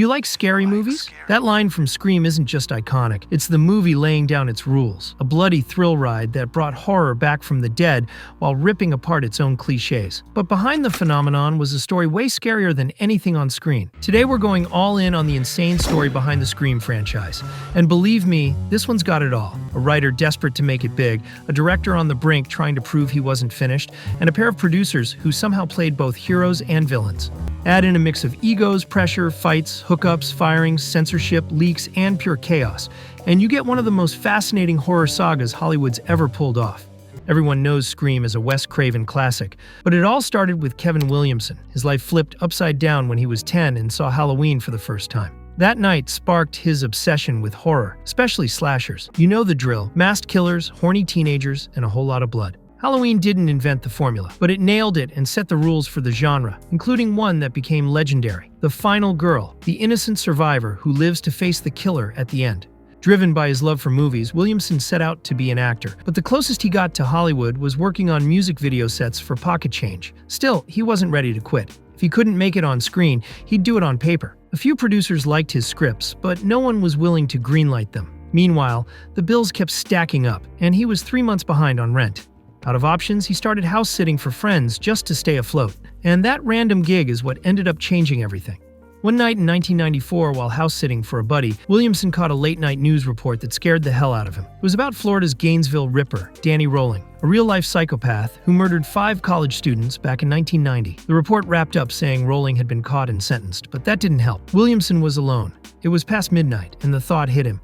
Do you like scary movies? That line from Scream isn't just iconic, it's the movie laying down its rules. A bloody thrill ride that brought horror back from the dead while ripping apart its own clichés. But behind the phenomenon was a story way scarier than anything on screen. Today we're going all in on the insane story behind the Scream franchise. And believe me, this one's got it all. A writer desperate to make it big, a director on the brink trying to prove he wasn't finished, and a pair of producers who somehow played both heroes and villains. Add in a mix of egos, pressure, fights, hookups, firings, censorship, leaks, and pure chaos, and you get one of the most fascinating horror sagas Hollywood's ever pulled off. Everyone knows Scream as a Wes Craven classic, but it all started with Kevin Williamson. His life flipped upside down when he was 10 and saw Halloween for the first time. That night sparked his obsession with horror, especially slashers. You know the drill: masked killers, horny teenagers, and a whole lot of blood. Halloween didn't invent the formula, but it nailed it and set the rules for the genre, including one that became legendary: the final girl, the innocent survivor who lives to face the killer at the end. Driven by his love for movies, Williamson set out to be an actor, but the closest he got to Hollywood was working on music video sets for pocket change. Still, he wasn't ready to quit. If he couldn't make it on screen, he'd do it on paper. A few producers liked his scripts, but no one was willing to greenlight them. Meanwhile, the bills kept stacking up, and he was 3 months behind on rent. Out of options, he started house-sitting for friends just to stay afloat. And that random gig is what ended up changing everything. One night in 1994, while house-sitting for a buddy, Williamson caught a late-night news report that scared the hell out of him. It was about Florida's Gainesville Ripper, Danny Rolling, a real-life psychopath who murdered 5 college students back in 1990. The report wrapped up saying Rolling had been caught and sentenced, but that didn't help. Williamson was alone. It was past midnight, and the thought hit him: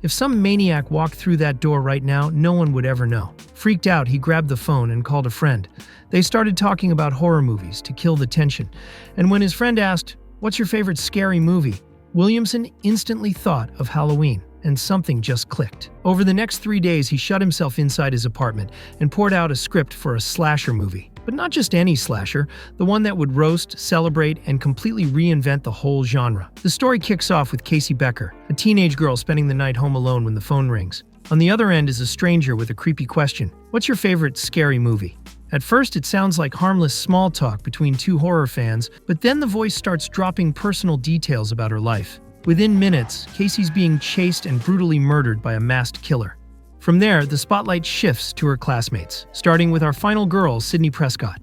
if some maniac walked through that door right now, no one would ever know. Freaked out, he grabbed the phone and called a friend. They started talking about horror movies to kill the tension. And when his friend asked, "What's your favorite scary movie?" Williamson instantly thought of Halloween, and something just clicked. Over the next 3 days, he shut himself inside his apartment and poured out a script for a slasher movie. But not just any slasher, the one that would roast, celebrate, and completely reinvent the whole genre. The story kicks off with Casey Becker, a teenage girl spending the night home alone when the phone rings. On the other end is a stranger with a creepy question: "What's your favorite scary movie?" At first, it sounds like harmless small talk between two horror fans, but then the voice starts dropping personal details about her life. Within minutes, Casey's being chased and brutally murdered by a masked killer. From there, the spotlight shifts to her classmates, starting with our final girl, Sydney Prescott.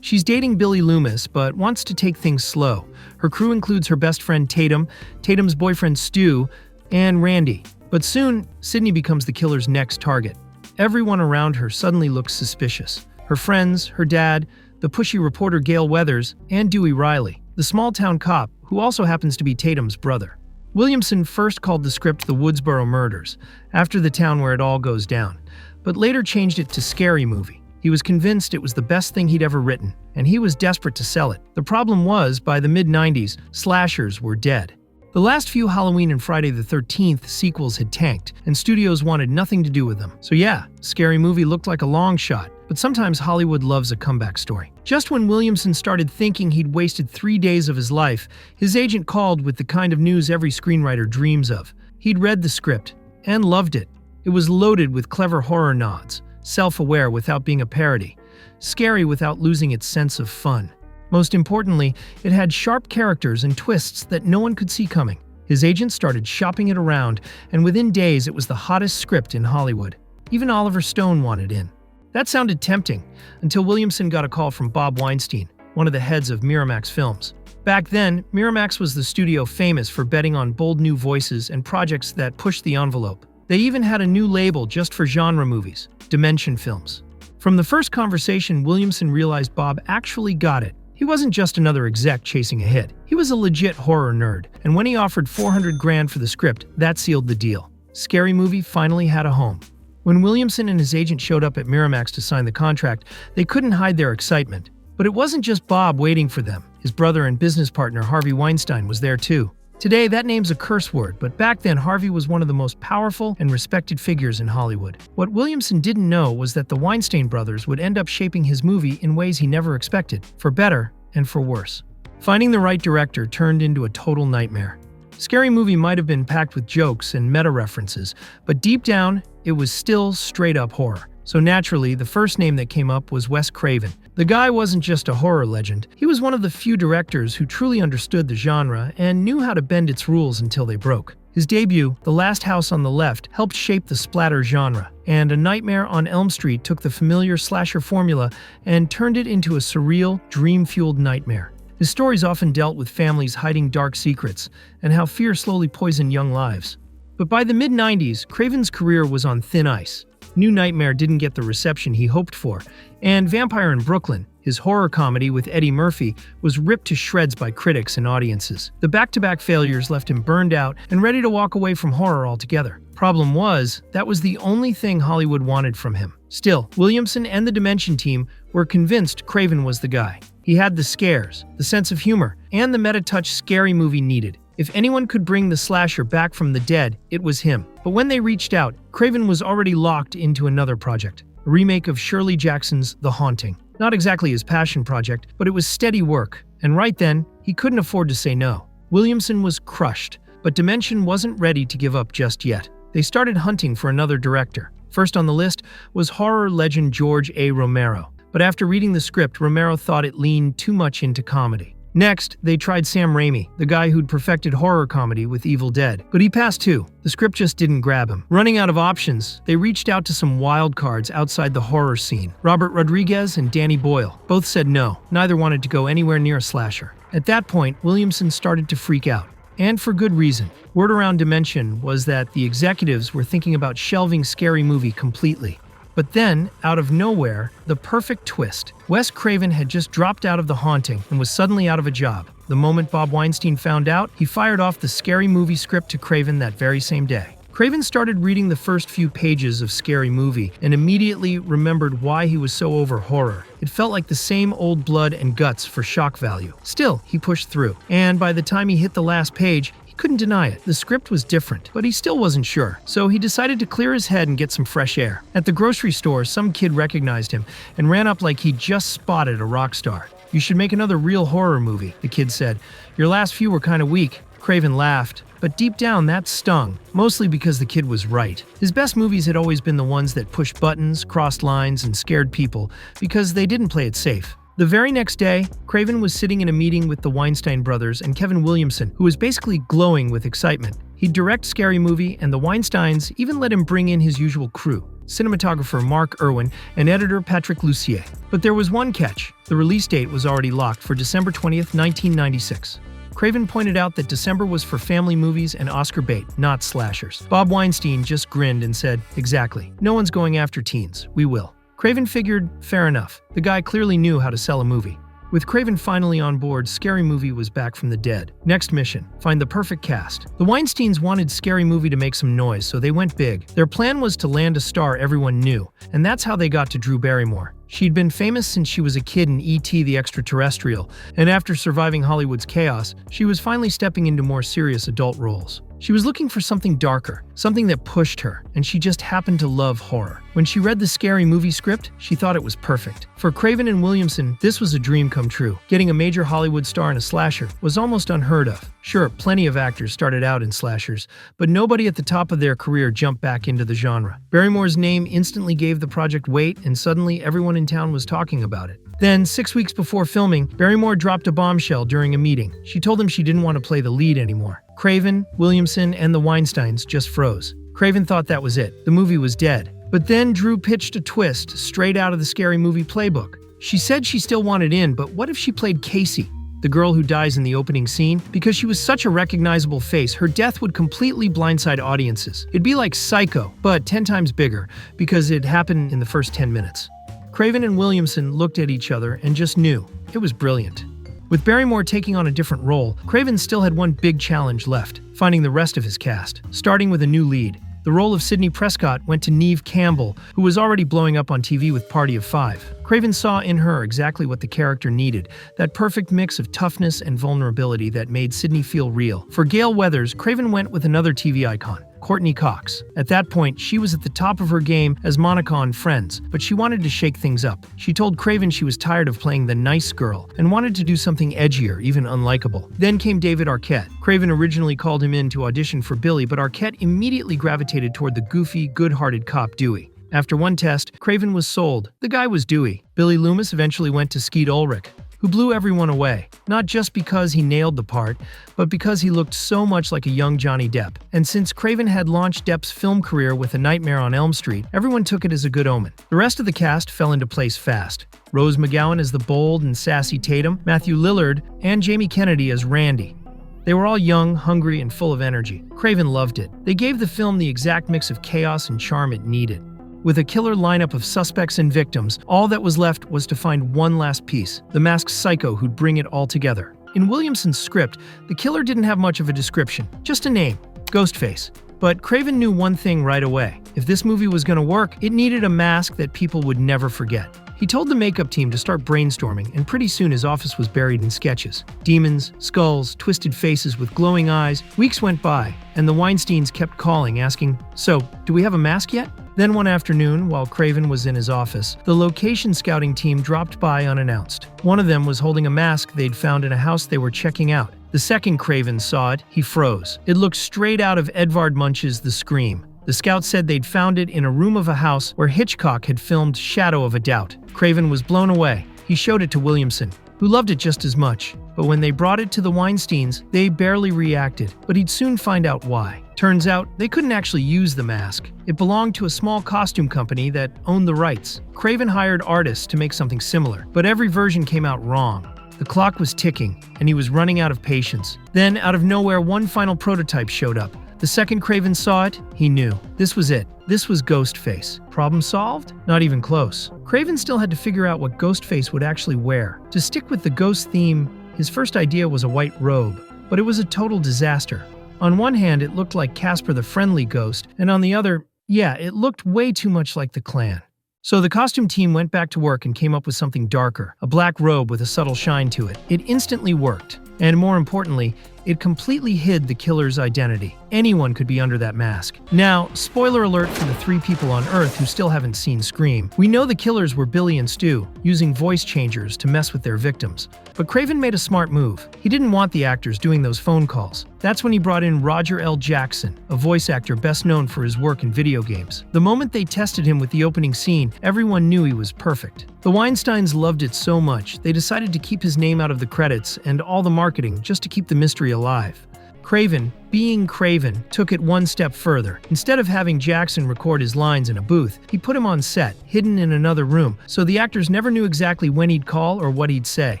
She's dating Billy Loomis, but wants to take things slow. Her crew includes her best friend Tatum, Tatum's boyfriend Stu, and Randy. But soon, Sydney becomes the killer's next target. Everyone around her suddenly looks suspicious. Her friends, her dad, the pushy reporter Gail Weathers, and Dewey Riley, the small-town cop who also happens to be Tatum's brother. Williamson first called the script The Woodsboro Murders, after the town where it all goes down, but later changed it to Scary Movie. He was convinced it was the best thing he'd ever written, and he was desperate to sell it. The problem was, by the mid-90s, slashers were dead. The last few Halloween and Friday the 13th sequels had tanked, and studios wanted nothing to do with them. So yeah, Scary Movie looked like a long shot, but sometimes Hollywood loves a comeback story. Just when Williamson started thinking he'd wasted 3 days of his life, his agent called with the kind of news every screenwriter dreams of. He'd read the script, and loved it. It was loaded with clever horror nods, self-aware without being a parody, scary without losing its sense of fun. Most importantly, it had sharp characters and twists that no one could see coming. His agent started shopping it around, and within days it was the hottest script in Hollywood. Even Oliver Stone wanted in. That sounded tempting, until Williamson got a call from Bob Weinstein, one of the heads of Miramax Films. Back then, Miramax was the studio famous for betting on bold new voices and projects that pushed the envelope. They even had a new label just for genre movies, Dimension Films. From the first conversation, Williamson realized Bob actually got it. He wasn't just another exec chasing a hit. He was a legit horror nerd, and when he offered $400,000 for the script, that sealed the deal. Scary Movie finally had a home. When Williamson and his agent showed up at Miramax to sign the contract, they couldn't hide their excitement. But it wasn't just Bob waiting for them. His brother and business partner Harvey Weinstein was there too. Today, that name's a curse word, but back then Harvey was one of the most powerful and respected figures in Hollywood. What Williamson didn't know was that the Weinstein brothers would end up shaping his movie in ways he never expected, for better and for worse. Finding the right director turned into a total nightmare. Scary Movie might have been packed with jokes and meta-references, but deep down, it was still straight-up horror. So naturally, the first name that came up was Wes Craven. The guy wasn't just a horror legend. He was one of the few directors who truly understood the genre and knew how to bend its rules until they broke. His debut, The Last House on the Left, helped shape the splatter genre, and A Nightmare on Elm Street took the familiar slasher formula and turned it into a surreal, dream-fueled nightmare. His stories often dealt with families hiding dark secrets and how fear slowly poisoned young lives. But by the mid-90s, Craven's career was on thin ice. New Nightmare didn't get the reception he hoped for, and Vampire in Brooklyn, his horror comedy with Eddie Murphy, was ripped to shreds by critics and audiences. The back-to-back failures left him burned out and ready to walk away from horror altogether. Problem was, that was the only thing Hollywood wanted from him. Still, Williamson and the Dimension team were convinced Craven was the guy. He had the scares, the sense of humor, and the meta-touch scary movie needed. If anyone could bring the slasher back from the dead, it was him. But when they reached out, Craven was already locked into another project, a remake of Shirley Jackson's The Haunting. Not exactly his passion project, but it was steady work, and right then, he couldn't afford to say no. Williamson was crushed, but Dimension wasn't ready to give up just yet. They started hunting for another director. First on the list was horror legend George A. Romero, but after reading the script, Romero thought it leaned too much into comedy. Next, they tried Sam Raimi, the guy who'd perfected horror comedy with Evil Dead. But he passed too. The script just didn't grab him. Running out of options, they reached out to some wild cards outside the horror scene. Robert Rodriguez and Danny Boyle. Both said no. Neither wanted to go anywhere near a slasher. At that point, Williamson started to freak out. And for good reason. Word around Dimension was that the executives were thinking about shelving Scary Movie completely. But then, out of nowhere, the perfect twist. Wes Craven had just dropped out of The Haunting and was suddenly out of a job. The moment Bob Weinstein found out, he fired off the Scary Movie script to Craven that very same day. Craven started reading the first few pages of Scary Movie and immediately remembered why he was so over horror. It felt like the same old blood and guts for shock value. Still, he pushed through. And by the time he hit the last page, couldn't deny it. The script was different, but he still wasn't sure, so he decided to clear his head and get some fresh air. At the grocery store, some kid recognized him and ran up like he'd just spotted a rock star. "You should make another real horror movie," the kid said. "Your last few were kind of weak." Craven laughed, but deep down that stung, mostly because the kid was right. His best movies had always been the ones that pushed buttons, crossed lines, and scared people, because they didn't play it safe. The very next day, Craven was sitting in a meeting with the Weinstein brothers and Kevin Williamson, who was basically glowing with excitement. He'd direct Scary Movie, and the Weinsteins even let him bring in his usual crew, cinematographer Mark Irwin and editor Patrick Lussier. But there was one catch. The release date was already locked for December 20th, 1996. Craven pointed out that December was for family movies and Oscar bait, not slashers. Bob Weinstein just grinned and said, "Exactly. No one's going after teens. We will." Craven figured, fair enough. The guy clearly knew how to sell a movie. With Craven finally on board, Scary Movie was back from the dead. Next mission, find the perfect cast. The Weinsteins wanted Scary Movie to make some noise, so they went big. Their plan was to land a star everyone knew, and that's how they got to Drew Barrymore. She'd been famous since she was a kid in E.T. the Extraterrestrial, and after surviving Hollywood's chaos, she was finally stepping into more serious adult roles. She was looking for something darker, something that pushed her, and she just happened to love horror. When she read the Scary Movie script, she thought it was perfect. For Craven and Williamson, this was a dream come true. Getting a major Hollywood star in a slasher was almost unheard of. Sure, plenty of actors started out in slashers, but nobody at the top of their career jumped back into the genre. Barrymore's name instantly gave the project weight, and suddenly everyone in town was talking about it. Then, 6 weeks before filming, Barrymore dropped a bombshell during a meeting. She told them she didn't want to play the lead anymore. Craven, Williamson, and the Weinsteins just froze. Craven thought that was it. The movie was dead. But then Drew pitched a twist straight out of the Scary Movie playbook. She said she still wanted in, but what if she played Casey, the girl who dies in the opening scene? Because she was such a recognizable face, her death would completely blindside audiences. It'd be like Psycho, but 10 times bigger, because it happened in the first 10 minutes. Craven and Williamson looked at each other and just knew. It was brilliant. With Barrymore taking on a different role, Craven still had one big challenge left, finding the rest of his cast, starting with a new lead. The role of Sidney Prescott went to Neve Campbell, who was already blowing up on TV with Party of Five. Craven saw in her exactly what the character needed, that perfect mix of toughness and vulnerability that made Sidney feel real. For Gale Weathers, Craven went with another TV icon, Courtney Cox. At that point, she was at the top of her game as Monica on Friends, but she wanted to shake things up. She told Craven she was tired of playing the nice girl and wanted to do something edgier, even unlikable. Then came David Arquette. Craven originally called him in to audition for Billy, but Arquette immediately gravitated toward the goofy, good-hearted cop Dewey. After one test, Craven was sold. The guy was Dewey. Billy Loomis eventually went to Skeet Ulrich, who blew everyone away, not just because he nailed the part, but because he looked so much like a young Johnny Depp. And since Craven had launched Depp's film career with A Nightmare on Elm Street, everyone took it as a good omen. The rest of the cast fell into place fast. Rose McGowan as the bold and sassy Tatum, Matthew Lillard, and Jamie Kennedy as Randy. They were all young, hungry, and full of energy. Craven loved it. They gave the film the exact mix of chaos and charm it needed. With a killer lineup of suspects and victims, all that was left was to find one last piece, the masked psycho who'd bring it all together. In Williamson's script, the killer didn't have much of a description, just a name, Ghostface. But Craven knew one thing right away. If this movie was going to work, it needed a mask that people would never forget. He told the makeup team to start brainstorming, and pretty soon his office was buried in sketches. Demons, skulls, twisted faces with glowing eyes. Weeks went by, and the Weinsteins kept calling, asking, "So, do we have a mask yet?" Then one afternoon, while Craven was in his office, the location scouting team dropped by unannounced. One of them was holding a mask they'd found in a house they were checking out. The second Craven saw it, he froze. It looked straight out of Edvard Munch's The Scream. The scouts said they'd found it in a room of a house where Hitchcock had filmed Shadow of a Doubt. Craven was blown away. He showed it to Williamson, who loved it just as much. But when they brought it to the Weinsteins, they barely reacted, but he'd soon find out why. Turns out, they couldn't actually use the mask. It belonged to a small costume company that owned the rights. Craven hired artists to make something similar, but every version came out wrong. The clock was ticking, and he was running out of patience. Then, out of nowhere, one final prototype showed up. The second Craven saw it, he knew. This was it. This was Ghostface. Problem solved? Not even close. Craven still had to figure out what Ghostface would actually wear. To stick with the ghost theme, his first idea was a white robe, but it was a total disaster. On one hand, it looked like Casper the Friendly Ghost, and on the other, it looked way too much like the Klan. So the costume team went back to work and came up with something darker, a black robe with a subtle shine to it. It instantly worked, and more importantly, it completely hid the killer's identity. Anyone could be under that mask. Now, spoiler alert for the 3 people on Earth who still haven't seen Scream. We know the killers were Billy and Stu, using voice changers to mess with their victims. But Craven made a smart move. He didn't want the actors doing those phone calls. That's when he brought in Roger L. Jackson, a voice actor best known for his work in video games. The moment they tested him with the opening scene, everyone knew he was perfect. The Weinsteins loved it so much, they decided to keep his name out of the credits and all the marketing just to keep the mystery alive. Craven, being Craven, took it one step further. Instead of having Jackson record his lines in a booth, he put him on set, hidden in another room, so the actors never knew exactly when he'd call or what he'd say.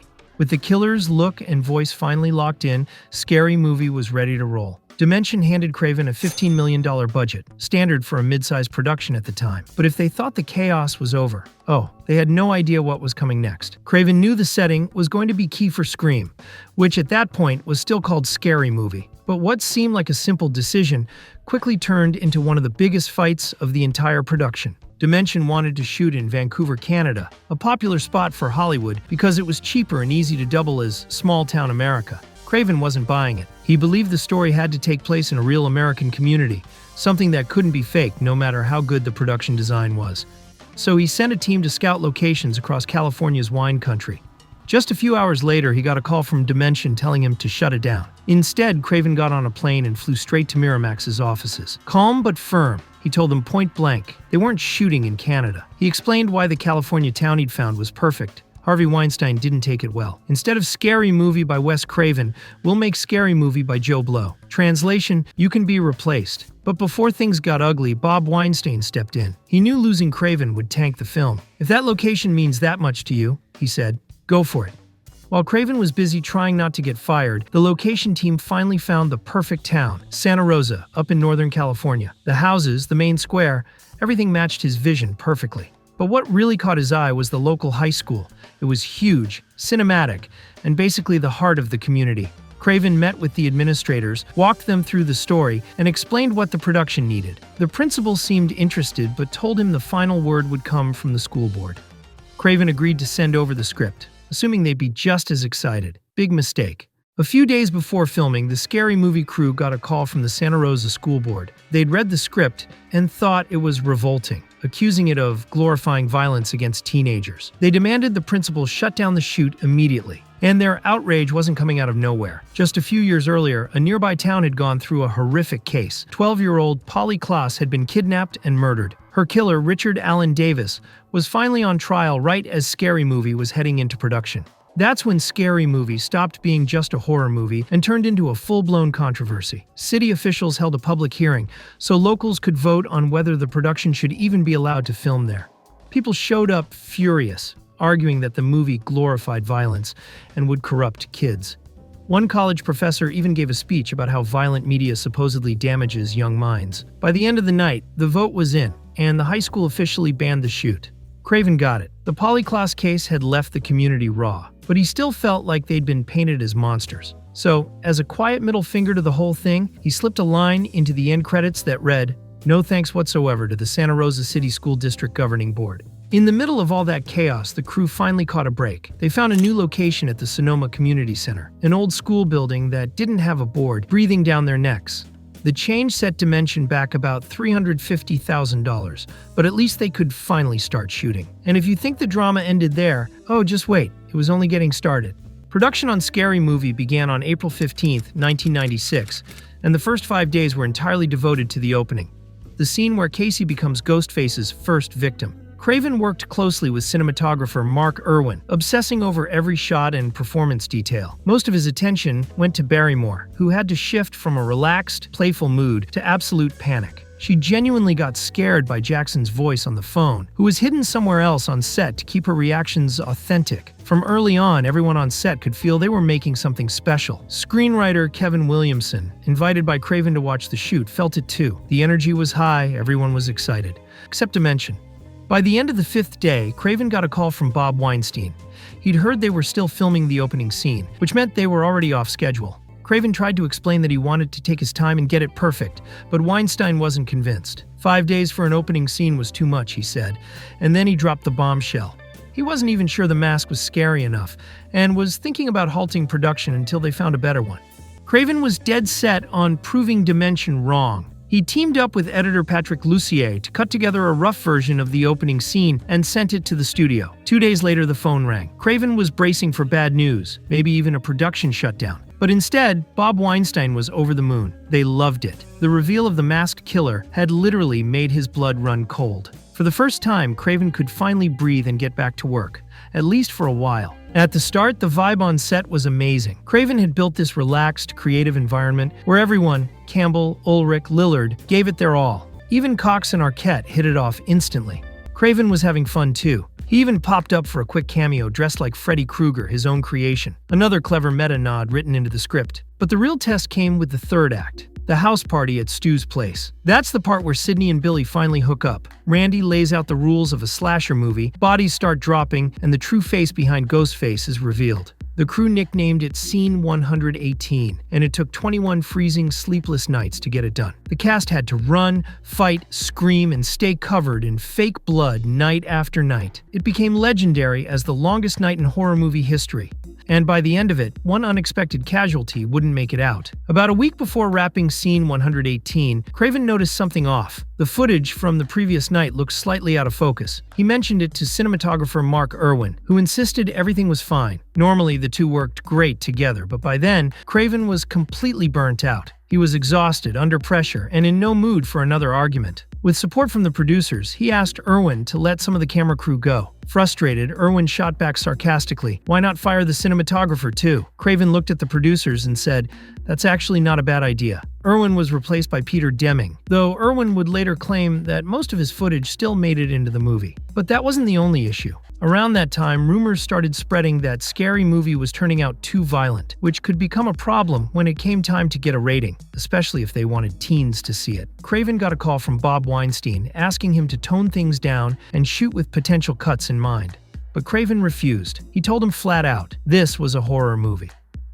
With the killer's look and voice finally locked in, Scary Movie was ready to roll. Dimension handed Craven a $15 million budget, standard for a mid-sized production at the time. But if they thought the chaos was over, they had no idea what was coming next. Craven knew the setting was going to be key for Scream, which at that point was still called Scary Movie. But what seemed like a simple decision quickly turned into one of the biggest fights of the entire production. Dimension wanted to shoot in Vancouver, Canada, a popular spot for Hollywood because it was cheaper and easy to double as small-town America. Craven wasn't buying it. He believed the story had to take place in a real American community, something that couldn't be faked no matter how good the production design was. So he sent a team to scout locations across California's wine country. Just a few hours later, he got a call from Dimension telling him to shut it down. Instead, Craven got on a plane and flew straight to Miramax's offices. Calm but firm, he told them point blank, they weren't shooting in Canada. He explained why the California town he'd found was perfect. Harvey Weinstein didn't take it well. Instead of Scary Movie by Wes Craven, we'll make Scary Movie by Joe Blow. Translation, you can be replaced. But before things got ugly, Bob Weinstein stepped in. He knew losing Craven would tank the film. If that location means that much to you, he said, go for it. While Craven was busy trying not to get fired, the location team finally found the perfect town, Santa Rosa, up in Northern California. The houses, the main square, everything matched his vision perfectly. But what really caught his eye was the local high school. It was huge, cinematic, and basically the heart of the community. Craven met with the administrators, walked them through the story, and explained what the production needed. The principal seemed interested, but told him the final word would come from the school board. Craven agreed to send over the script, assuming they'd be just as excited. Big mistake. A few days before filming, the Scary Movie crew got a call from the Santa Rosa School Board. They'd read the script and thought it was revolting, accusing it of glorifying violence against teenagers. They demanded the principal shut down the shoot immediately. And their outrage wasn't coming out of nowhere. Just a few years earlier, a nearby town had gone through a horrific case. 12-year-old Polly Klaas had been kidnapped and murdered. Her killer, Richard Allen Davis, was finally on trial right as Scary Movie was heading into production. That's when Scary Movie stopped being just a horror movie and turned into a full-blown controversy. City officials held a public hearing so locals could vote on whether the production should even be allowed to film there. People showed up furious, arguing that the movie glorified violence and would corrupt kids. One college professor even gave a speech about how violent media supposedly damages young minds. By the end of the night, the vote was in, and the high school officially banned the shoot. Craven got it. The Polly Klaas case had left the community raw, but he still felt like they'd been painted as monsters. So, as a quiet middle finger to the whole thing, he slipped a line into the end credits that read, "No thanks whatsoever to the Santa Rosa City School District Governing Board." In the middle of all that chaos, the crew finally caught a break. They found a new location at the Sonoma Community Center, an old school building that didn't have a board breathing down their necks. The change set Dimension back about $350,000, but at least they could finally start shooting. And if you think the drama ended there, oh, just wait, it was only getting started. Production on Scary Movie began on April 15, 1996, and the first 5 days were entirely devoted to the opening, the scene where Casey becomes Ghostface's first victim. Craven worked closely with cinematographer Mark Irwin, obsessing over every shot and performance detail. Most of his attention went to Barrymore, who had to shift from a relaxed, playful mood to absolute panic. She genuinely got scared by Jackson's voice on the phone, who was hidden somewhere else on set to keep her reactions authentic. From early on, everyone on set could feel they were making something special. Screenwriter Kevin Williamson, invited by Craven to watch the shoot, felt it too. The energy was high, everyone was excited. Except Dimension. By the end of the 5th day, Craven got a call from Bob Weinstein. He'd heard they were still filming the opening scene, which meant they were already off schedule. Craven tried to explain that he wanted to take his time and get it perfect, but Weinstein wasn't convinced. 5 days for an opening scene was too much, he said, and then he dropped the bombshell. He wasn't even sure the mask was scary enough, and was thinking about halting production until they found a better one. Craven was dead set on proving Dimension wrong. He teamed up with editor Patrick Lussier to cut together a rough version of the opening scene and sent it to the studio. 2 days later, the phone rang. Craven was bracing for bad news, maybe even a production shutdown. But instead, Bob Weinstein was over the moon. They loved it. The reveal of the masked killer had literally made his blood run cold. For the first time, Craven could finally breathe and get back to work, at least for a while. At the start, the vibe on set was amazing. Craven had built this relaxed, creative environment where everyone, Campbell, Ulrich, Lillard, gave it their all. Even Cox and Arquette hit it off instantly. Craven was having fun too. He even popped up for a quick cameo dressed like Freddy Krueger, his own creation. Another clever meta-nod written into the script. But the real test came with the third act. The house party at Stu's place. That's the part where Sidney and Billy finally hook up. Randy lays out the rules of a slasher movie, bodies start dropping, and the true face behind Ghostface is revealed. The crew nicknamed it Scene 118, and it took 21 freezing, sleepless nights to get it done. The cast had to run, fight, scream, and stay covered in fake blood night after night. It became legendary as the longest night in horror movie history. And by the end of it, one unexpected casualty wouldn't make it out. About a week before wrapping Scene 118, Craven noticed something off. The footage from the previous night looked slightly out of focus. He mentioned it to cinematographer Mark Irwin, who insisted everything was fine. Normally, the two worked great together, but by then, Craven was completely burnt out. He was exhausted, under pressure, and in no mood for another argument. With support from the producers, he asked Irwin to let some of the camera crew go. Frustrated, Irwin shot back sarcastically, "Why not fire the cinematographer too?" Craven looked at the producers and said, "That's actually not a bad idea." Irwin was replaced by Peter Deming, though Irwin would later claim that most of his footage still made it into the movie. But that wasn't the only issue. Around that time, rumors started spreading that Scary Movie was turning out too violent, which could become a problem when it came time to get a rating, especially if they wanted teens to see it. Craven got a call from Bob Weinstein asking him to tone things down and shoot with potential cuts in mind. But Craven refused. He told him flat out, this was a horror movie.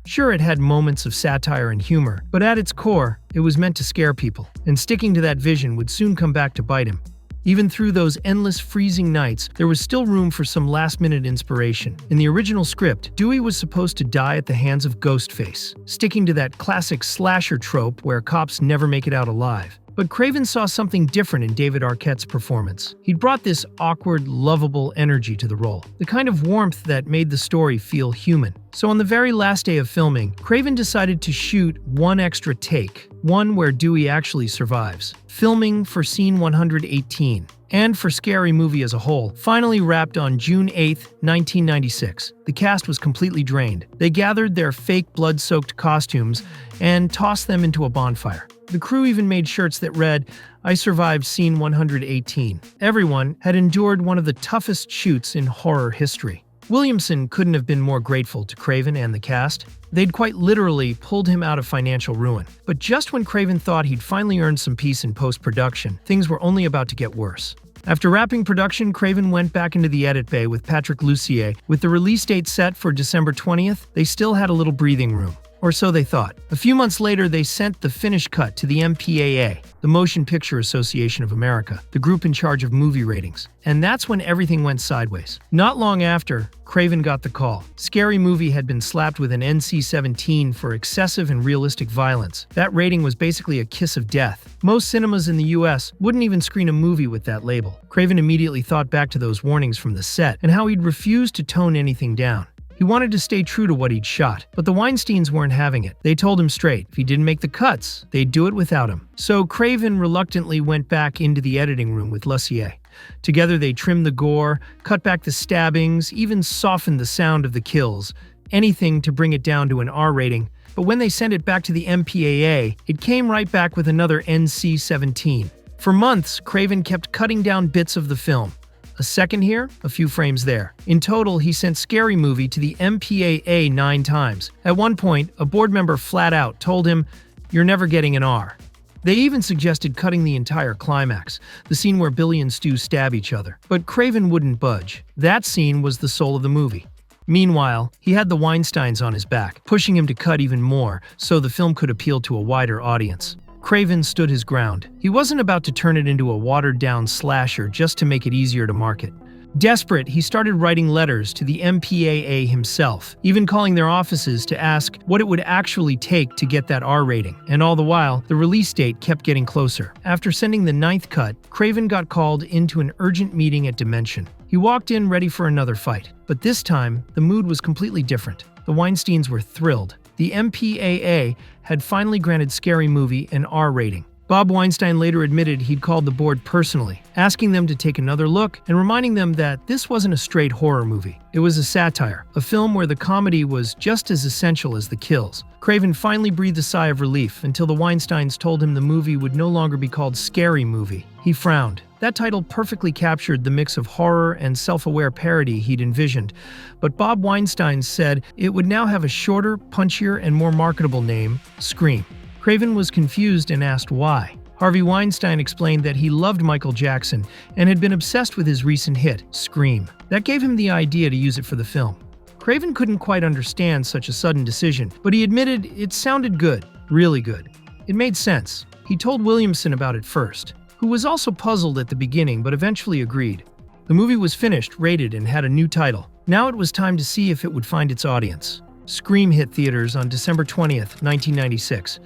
Sure, it had moments of satire and humor, but at its core, it was meant to scare people, and sticking to that vision would soon come back to bite him. Even through those endless freezing nights, there was still room for some last-minute inspiration. In the original script, Dewey was supposed to die at the hands of Ghostface, sticking to that classic slasher trope where cops never make it out alive. But Craven saw something different in David Arquette's performance. He'd brought this awkward, lovable energy to the role, the kind of warmth that made the story feel human. So on the very last day of filming, Craven decided to shoot one extra take, one where Dewey actually survives. Filming for scene 118, and for Scary Movie as a whole, finally wrapped on June 8, 1996. The cast was completely drained. They gathered their fake blood-soaked costumes and tossed them into a bonfire. The crew even made shirts that read, "I survived scene 118. Everyone had endured one of the toughest shoots in horror history. Williamson couldn't have been more grateful to Craven and the cast. They'd quite literally pulled him out of financial ruin. But just when Craven thought he'd finally earned some peace in post-production, things were only about to get worse. After wrapping production, Craven went back into the edit bay with Patrick Lussier. With the release date set for December 20th, they still had a little breathing room. Or so they thought. A few months later, they sent the finished cut to the MPAA, the Motion Picture Association of America, the group in charge of movie ratings. And that's when everything went sideways. Not long after, Craven got the call. Scary Movie had been slapped with an NC-17 for excessive and realistic violence. That rating was basically a kiss of death. Most cinemas in the US wouldn't even screen a movie with that label. Craven immediately thought back to those warnings from the set and how he'd refused to tone anything down. He wanted to stay true to what he'd shot, but the Weinsteins weren't having it. They told him straight, if he didn't make the cuts, they'd do it without him. So Craven reluctantly went back into the editing room with Lussier. Together they trimmed the gore, cut back the stabbings, even softened the sound of the kills, anything to bring it down to an R rating. But when they sent it back to the MPAA, it came right back with another NC-17. For months, Craven kept cutting down bits of the film. A second here, a few frames there. In total, he sent Scary Movie to the MPAA 9 times. At one point, a board member flat out told him, "You're never getting an R." They even suggested cutting the entire climax, the scene where Billy and Stu stab each other. But Craven wouldn't budge. That scene was the soul of the movie. Meanwhile, he had the Weinsteins on his back, pushing him to cut even more so the film could appeal to a wider audience. Craven stood his ground. He wasn't about to turn it into a watered-down slasher just to make it easier to market. Desperate, he started writing letters to the MPAA himself, even calling their offices to ask what it would actually take to get that R rating. And all the while, the release date kept getting closer. After sending the 9th cut, Craven got called into an urgent meeting at Dimension. He walked in ready for another fight. But this time, the mood was completely different. The Weinsteins were thrilled. The MPAA had finally granted Scary Movie an R rating. Bob Weinstein later admitted he'd called the board personally, asking them to take another look and reminding them that this wasn't a straight horror movie. It was a satire, a film where the comedy was just as essential as the kills. Craven finally breathed a sigh of relief until the Weinsteins told him the movie would no longer be called Scary Movie. He frowned. That title perfectly captured the mix of horror and self-aware parody he'd envisioned, but Bob Weinstein said it would now have a shorter, punchier, and more marketable name, Scream. Craven was confused and asked why. Harvey Weinstein explained that he loved Michael Jackson and had been obsessed with his recent hit, Scream. That gave him the idea to use it for the film. Craven couldn't quite understand such a sudden decision, but he admitted it sounded good, really good. It made sense. He told Williamson about it first, who was also puzzled at the beginning but eventually agreed. The movie was finished, rated, and had a new title. Now it was time to see if it would find its audience. Scream hit theaters on December 20th, 1996.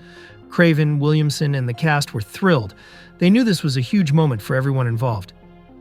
Craven, Williamson, and the cast were thrilled. They knew this was a huge moment for everyone involved.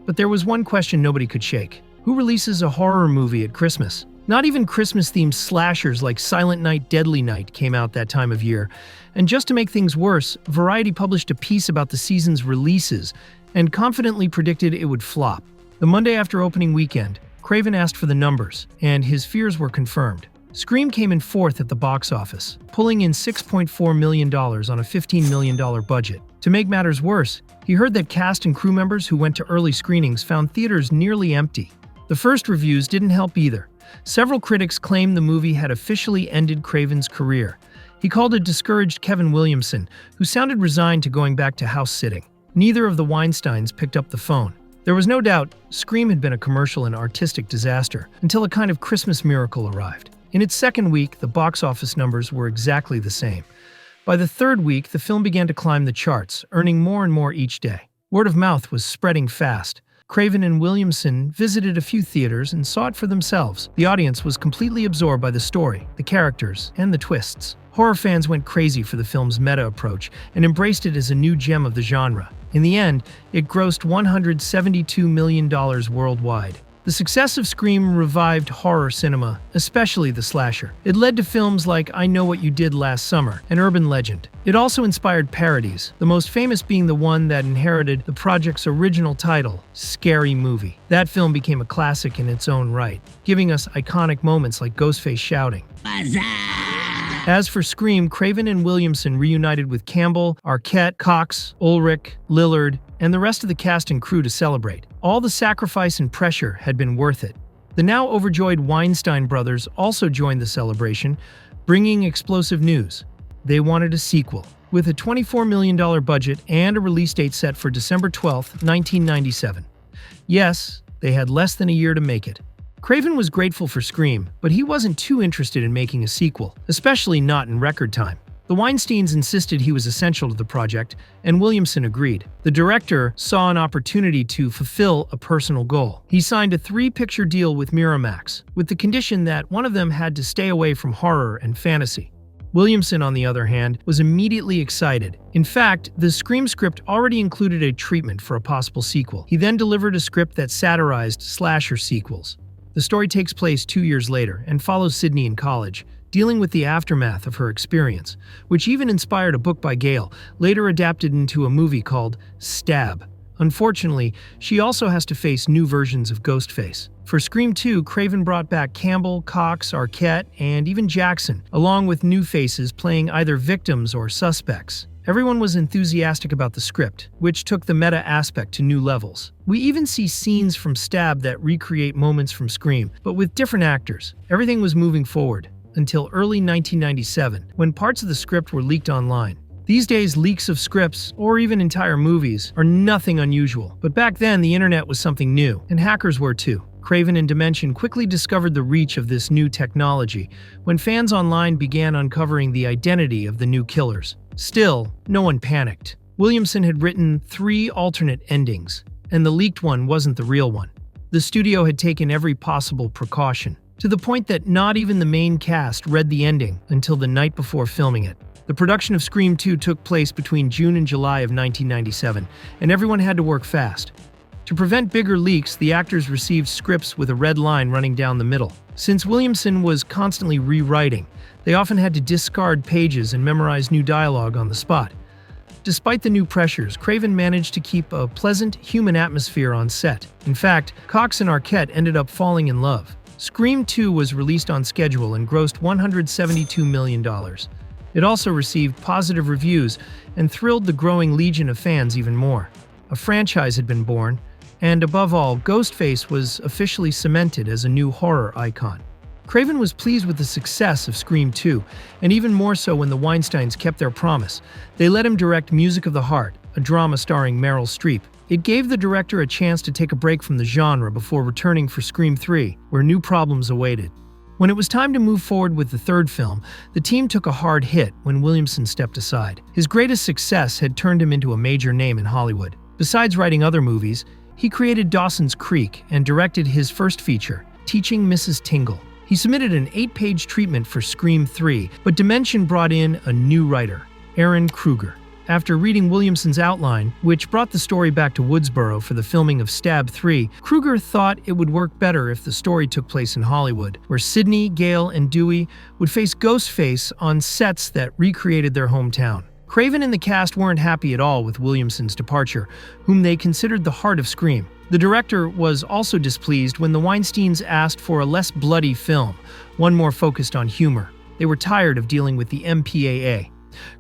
But there was one question nobody could shake. Who releases a horror movie at Christmas? Not even Christmas-themed slashers like Silent Night, Deadly Night came out that time of year. And just to make things worse, Variety published a piece about the season's releases and confidently predicted it would flop. The Monday after opening weekend, Craven asked for the numbers, and his fears were confirmed. Scream came in 4th at the box office, pulling in $6.4 million on a $15 million budget. To make matters worse, he heard that cast and crew members who went to early screenings found theaters nearly empty. The first reviews didn't help either. Several critics claimed the movie had officially ended Craven's career. He called it discouraged Kevin Williamson, who sounded resigned to going back to house sitting. Neither of the Weinsteins picked up the phone. There was no doubt Scream had been a commercial and artistic disaster until a kind of Christmas miracle arrived. In its second week, the box office numbers were exactly the same. By the third week, the film began to climb the charts, earning more and more each day. Word of mouth was spreading fast. Craven and Williamson visited a few theaters and saw it for themselves. The audience was completely absorbed by the story, the characters, and the twists. Horror fans went crazy for the film's meta approach and embraced it as a new gem of the genre. In the end, it grossed $172 million worldwide. The success of Scream revived horror cinema, especially the slasher. It led to films like I Know What You Did Last Summer, an urban legend. It also inspired parodies, the most famous being the one that inherited the project's original title, Scary Movie. That film became a classic in its own right, giving us iconic moments like Ghostface shouting, "Bazaar!" As for Scream, Craven and Williamson reunited with Campbell, Arquette, Cox, Ulrich, Lillard, and the rest of the cast and crew to celebrate. All the sacrifice and pressure had been worth it. The now overjoyed Weinstein brothers also joined the celebration, bringing explosive news. They wanted a sequel, with a $24 million budget and a release date set for December 12, 1997. Yes, they had less than a year to make it. Craven was grateful for Scream, but he wasn't too interested in making a sequel, especially not in record time. The Weinsteins insisted he was essential to the project, and Williamson agreed. The director saw an opportunity to fulfill a personal goal. He signed a 3-picture deal with Miramax, with the condition that one of them had to stay away from horror and fantasy. Williamson, on the other hand, was immediately excited. In fact, the Scream script already included a treatment for a possible sequel. He then delivered a script that satirized slasher sequels. The story takes place 2 years later and follows Sydney in college, dealing with the aftermath of her experience, which even inspired a book by Gale, later adapted into a movie called Stab. Unfortunately, she also has to face new versions of Ghostface. For Scream 2, Craven brought back Campbell, Cox, Arquette, and even Jackson, along with new faces playing either victims or suspects. Everyone was enthusiastic about the script, which took the meta aspect to new levels. We even see scenes from Stab that recreate moments from Scream, but with different actors. Everything was moving forward, until early 1997, when parts of the script were leaked online. These days, leaks of scripts, or even entire movies, are nothing unusual. But back then, the internet was something new, and hackers were too. Craven and Dimension quickly discovered the reach of this new technology when fans online began uncovering the identity of the new killers. Still, no one panicked. Williamson had written 3 alternate endings, and the leaked one wasn't the real one. The studio had taken every possible precaution, to the point that not even the main cast read the ending until the night before filming it. The production of Scream 2 took place between June and July of 1997, and everyone had to work fast. To prevent bigger leaks, the actors received scripts with a red line running down the middle. Since Williamson was constantly rewriting, they often had to discard pages and memorize new dialogue on the spot. Despite the new pressures, Craven managed to keep a pleasant, human atmosphere on set. In fact, Cox and Arquette ended up falling in love. Scream 2 was released on schedule and grossed $172 million. It also received positive reviews and thrilled the growing legion of fans even more. A franchise had been born, and above all, Ghostface was officially cemented as a new horror icon. Craven was pleased with the success of Scream 2, and even more so when the Weinsteins kept their promise. They let him direct Music of the Heart, a drama starring Meryl Streep. It gave the director a chance to take a break from the genre before returning for Scream 3, where new problems awaited. When it was time to move forward with the third film, the team took a hard hit when Williamson stepped aside. His greatest success had turned him into a major name in Hollywood. Besides writing other movies, he created Dawson's Creek and directed his first feature, Teaching Mrs. Tingle. He submitted an 8-page treatment for Scream 3, but Dimension brought in a new writer, Aaron Kruger. After reading Williamson's outline, which brought the story back to Woodsboro for the filming of Stab 3, Kruger thought it would work better if the story took place in Hollywood, where Sydney, Gale, and Dewey would face Ghostface on sets that recreated their hometown. Craven and the cast weren't happy at all with Williamson's departure, whom they considered the heart of Scream. The director was also displeased when the Weinsteins asked for a less bloody film, one more focused on humor. They were tired of dealing with the MPAA.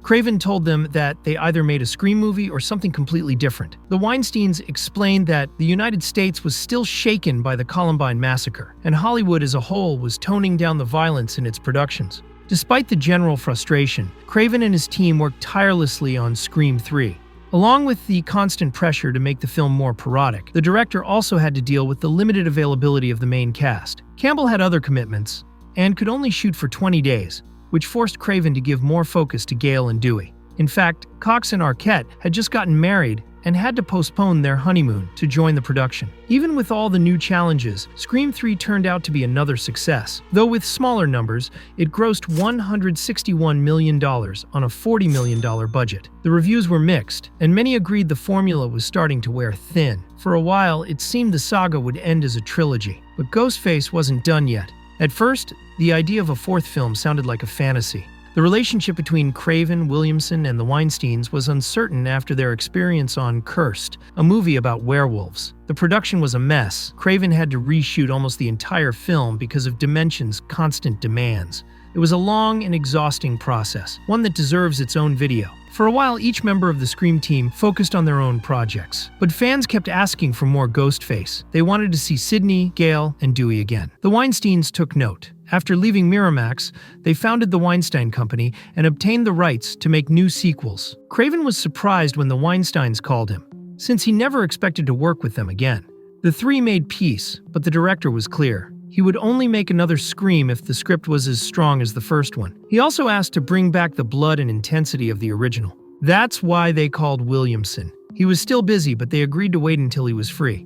Craven told them that they either made a Scream movie or something completely different. The Weinsteins explained that the United States was still shaken by the Columbine massacre, and Hollywood as a whole was toning down the violence in its productions. Despite the general frustration, Craven and his team worked tirelessly on Scream 3. Along with the constant pressure to make the film more parodic, the director also had to deal with the limited availability of the main cast. Campbell had other commitments and could only shoot for 20 days, which forced Craven to give more focus to Gale and Dewey. In fact, Cox and Arquette had just gotten married and had to postpone their honeymoon to join the production. Even with all the new challenges, Scream 3 turned out to be another success. Though with smaller numbers, it grossed $161 million on a $40 million budget. The reviews were mixed, and many agreed the formula was starting to wear thin. For a while, it seemed the saga would end as a trilogy, but Ghostface wasn't done yet. At first, the idea of a fourth film sounded like a fantasy. The relationship between Craven, Williamson, and the Weinsteins was uncertain after their experience on Cursed, a movie about werewolves. The production was a mess. Craven had to reshoot almost the entire film because of Dimension's constant demands. It was a long and exhausting process, one that deserves its own video. For a while, each member of the Scream team focused on their own projects. But fans kept asking for more Ghostface. They wanted to see Sidney, Gale, and Dewey again. The Weinsteins took note. After leaving Miramax, they founded the Weinstein Company and obtained the rights to make new sequels. Craven was surprised when the Weinsteins called him, since he never expected to work with them again. The three made peace, but the director was clear. He would only make another Scream if the script was as strong as the first one. He also asked to bring back the blood and intensity of the original. That's why they called Williamson. He was still busy, but they agreed to wait until he was free.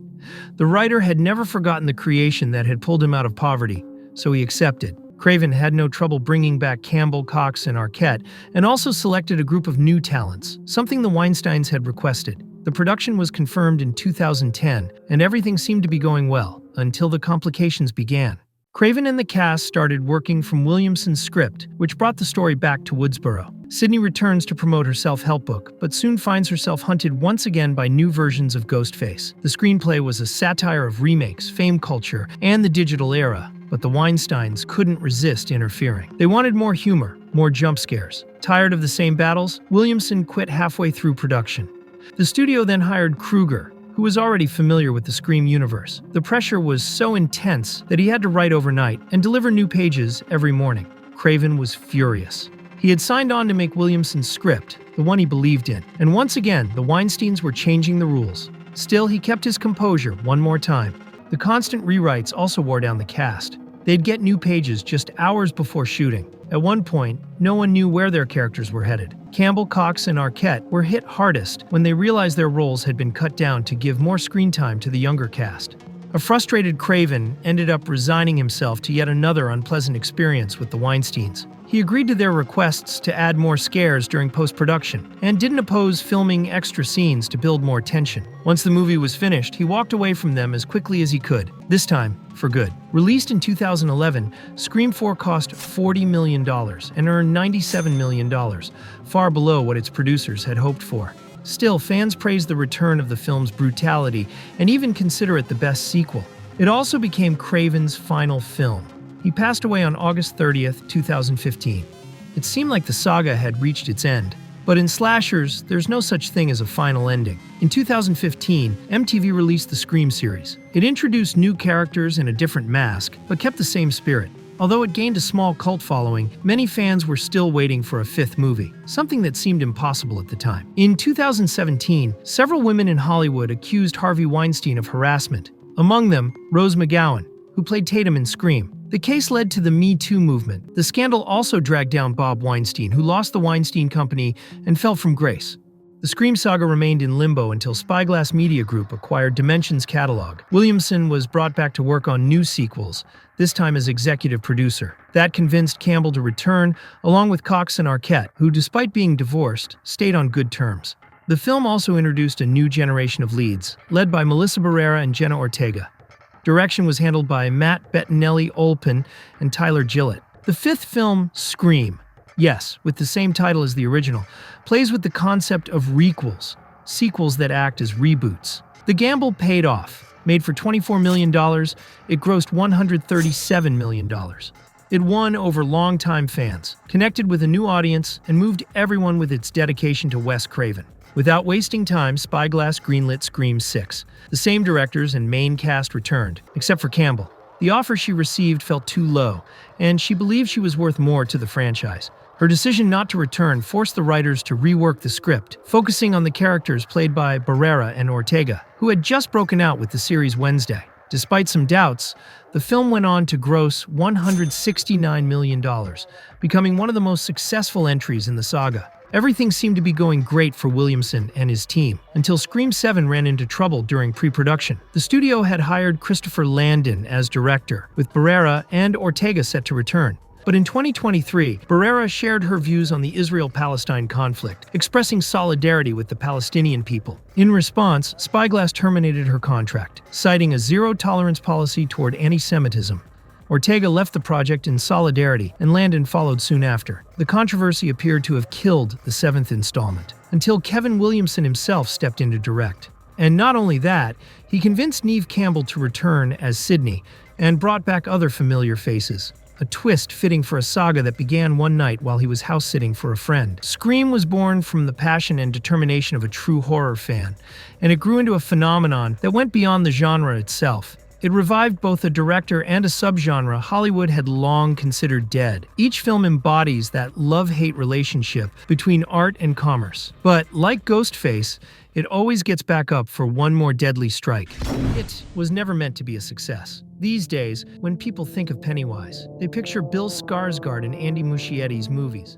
The writer had never forgotten the creation that had pulled him out of poverty, so he accepted. Craven had no trouble bringing back Campbell, Cox, and Arquette, and also selected a group of new talents, something the Weinsteins had requested. The production was confirmed in 2010, and everything seemed to be going well, until the complications began. Craven and the cast started working from Williamson's script, which brought the story back to Woodsboro. Sidney returns to promote her self-help book, but soon finds herself hunted once again by new versions of Ghostface. The screenplay was a satire of remakes, fame culture, and the digital era, but the Weinsteins couldn't resist interfering. They wanted more humor, more jump scares. Tired of the same battles, Williamson quit halfway through production. The studio then hired Kruger, who was already familiar with the Scream universe. The pressure was so intense that he had to write overnight and deliver new pages every morning. Craven was furious. He had signed on to make Williamson's script, the one he believed in, and once again, the Weinsteins were changing the rules. Still, he kept his composure one more time. The constant rewrites also wore down the cast. They'd get new pages just hours before shooting. At one point, no one knew where their characters were headed. Campbell, Cox, and Arquette were hit hardest when they realized their roles had been cut down to give more screen time to the younger cast. A frustrated Craven ended up resigning himself to yet another unpleasant experience with the Weinsteins. He agreed to their requests to add more scares during post-production, and didn't oppose filming extra scenes to build more tension. Once the movie was finished, he walked away from them as quickly as he could, this time for good. Released in 2011, Scream 4 cost $40 million and earned $97 million, far below what its producers had hoped for. Still, fans praised the return of the film's brutality and even consider it the best sequel. It also became Craven's final film. He passed away on August 30th, 2015. It seemed like the saga had reached its end. But in slashers, there's no such thing as a final ending. In 2015, MTV released the Scream series. It introduced new characters and a different mask, but kept the same spirit. Although it gained a small cult following, many fans were still waiting for a fifth movie, something that seemed impossible at the time. In 2017, several women in Hollywood accused Harvey Weinstein of harassment. Among them, Rose McGowan, who played Tatum in Scream. The case led to the Me Too movement. The scandal also dragged down Bob Weinstein, who lost the Weinstein Company and fell from grace. The Scream saga remained in limbo until Spyglass Media Group acquired Dimension's catalog. Williamson was brought back to work on new sequels, this time as executive producer. That convinced Campbell to return, along with Cox and Arquette, who, despite being divorced, stayed on good terms. The film also introduced a new generation of leads, led by Melissa Barrera and Jenna Ortega. Direction was handled by Matt Bettinelli-Olpin and Tyler Gillett. The fifth film, Scream, yes, with the same title as the original, plays with the concept of requels, sequels that act as reboots. The gamble paid off. Made for $24 million, it grossed $137 million. It won over longtime fans, connected with a new audience, and moved everyone with its dedication to Wes Craven. Without wasting time, Spyglass greenlit Scream 6. The same directors and main cast returned, except for Campbell. The offer she received felt too low, and she believed she was worth more to the franchise. Her decision not to return forced the writers to rework the script, focusing on the characters played by Barrera and Ortega, who had just broken out with the series Wednesday. Despite some doubts, the film went on to gross $169 million, becoming one of the most successful entries in the saga. Everything seemed to be going great for Williamson and his team, until Scream 7 ran into trouble during pre-production. The studio had hired Christopher Landon as director, with Barrera and Ortega set to return. But in 2023, Barrera shared her views on the Israel-Palestine conflict, expressing solidarity with the Palestinian people. In response, Spyglass terminated her contract, citing a zero-tolerance policy toward anti-Semitism. Ortega left the project in solidarity, and Landon followed soon after. The controversy appeared to have killed the seventh installment, until Kevin Williamson himself stepped in to direct. And not only that, he convinced Neve Campbell to return as Sydney, and brought back other familiar faces. A twist fitting for a saga that began one night while he was house-sitting for a friend. Scream was born from the passion and determination of a true horror fan, and it grew into a phenomenon that went beyond the genre itself. It revived both a director and a subgenre Hollywood had long considered dead. Each film embodies that love-hate relationship between art and commerce. But, like Ghostface, it always gets back up for one more deadly strike. It was never meant to be a success. These days, when people think of Pennywise, they picture Bill Skarsgård in Andy Muschietti's movies.